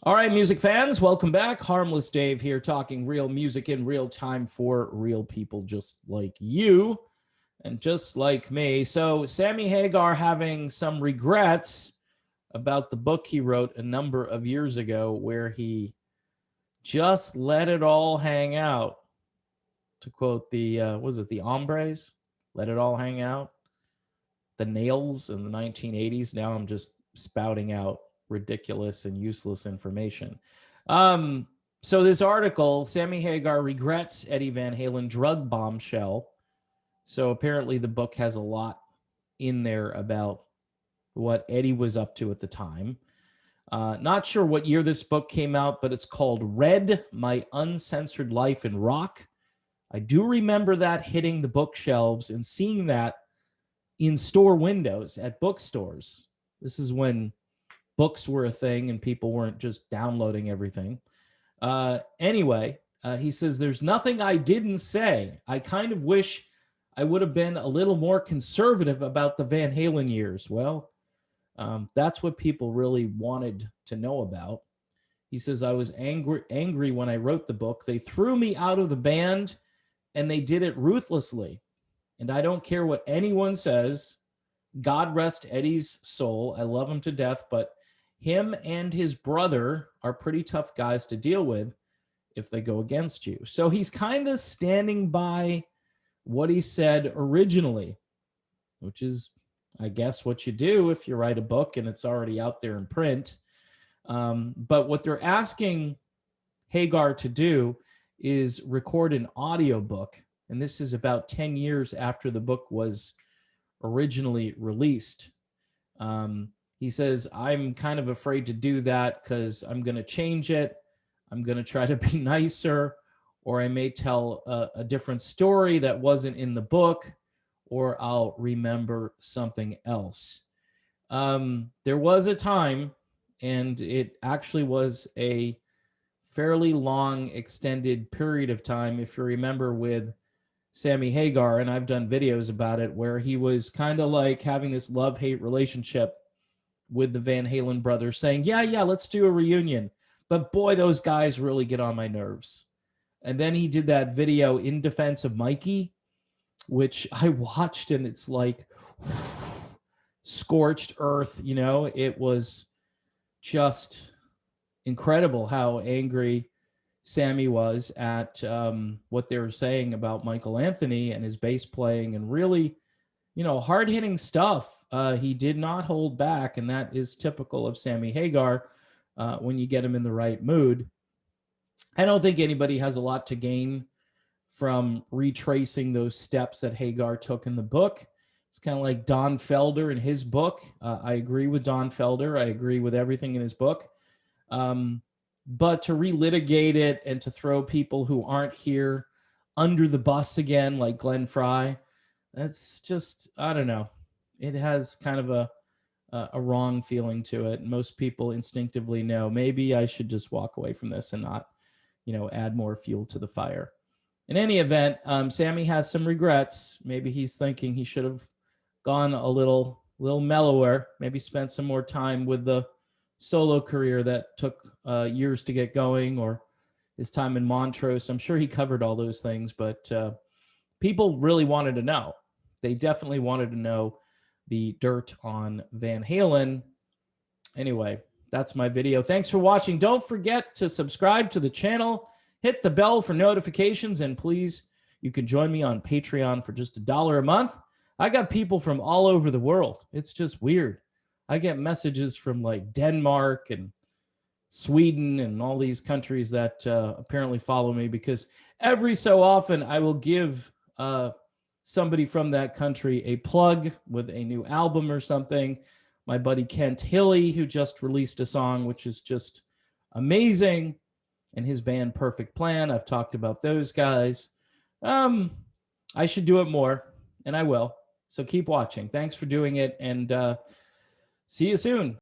All right, music fans, welcome back. Harmless Dave here, talking real music in real time for real people just like you and just like me. So, Sammy Hagar having some regrets about the book he wrote a number of years ago, where he just let it all hang out. To quote the, was it the Hombres? Let it all hang out. The Nails in the 1980s. Now I'm just spouting out ridiculous and useless information. Um, so this article, Sammy Hagar regrets Eddie Van Halen drug bombshell. So apparently the book has a lot in there about what Eddie was up to at the time. Not sure what year this book came out, but it's called Red, My Uncensored Life in Rock. I do remember that hitting the bookshelves and seeing that in store windows at bookstores. This is when books were a thing and people weren't just downloading everything. Anyway, he says, there's nothing I didn't say. I kind of wish I would have been a little more conservative about the Van Halen years. Well, that's what people really wanted to know about. He says, I was angry when I wrote the book. They threw me out of the band and they did it ruthlessly. And I don't care what anyone says. God rest Eddie's soul. I love him to death, but him and his brother are pretty tough guys to deal with if they go against you. So he's kind of standing by what he said originally, which is, I guess, what you do if you write a book and it's already out there in print. But what they're asking Hagar to do is record an audiobook. And this is about 10 years after the book was originally released. He says, I'm kind of afraid to do that because I'm going to change it. I'm going to try to be nicer, or I may tell a different story that wasn't in the book, or I'll remember something else. There was a time, and it actually was a fairly long, extended period of time, if you remember, with Sammy Hagar, and I've done videos about it, where he was kind of like having this love-hate relationship with the Van Halen brothers, saying, yeah, let's do a reunion. But boy, those guys really get on my nerves. And then he did that video in defense of Mikey, which I watched, and it's like scorched earth. You know, it was just incredible how angry Sammy was at what they were saying about Michael Anthony and his bass playing, and really, hard-hitting stuff. He did not hold back, and that is typical of Sammy Hagar when you get him in the right mood. I don't think anybody has a lot to gain from retracing those steps that Hagar took in the book. It's kind of like Don Felder in his book. I agree with Don Felder. I agree with everything in his book. But to relitigate it and to throw people who aren't here under the bus again, like Glenn Fry, that's just, I don't know. It has kind of a wrong feeling to it. Most people instinctively know, maybe I should just walk away from this and not, add more fuel to the fire. In any event, Sammy has some regrets. Maybe he's thinking he should have gone a little mellower, maybe spent some more time with the solo career that took years to get going, or his time in Montrose. I'm sure he covered all those things, but people really wanted to know. They definitely wanted to know the dirt on Van Halen. Anyway, that's my video. Thanks for watching. Don't forget to subscribe to the channel, hit the bell for notifications, and please, you can join me on Patreon for just $1 a month. I got people from all over the world. It's just weird. I get messages from like Denmark and Sweden and all these countries that apparently follow me, because every so often I will give somebody from that country a plug with a new album or something. My buddy Kent Hilly, who just released a song, which is just amazing, and his band Perfect Plan. I've talked about those guys. I should do it more, and I will. So keep watching. Thanks for doing it, and see you soon.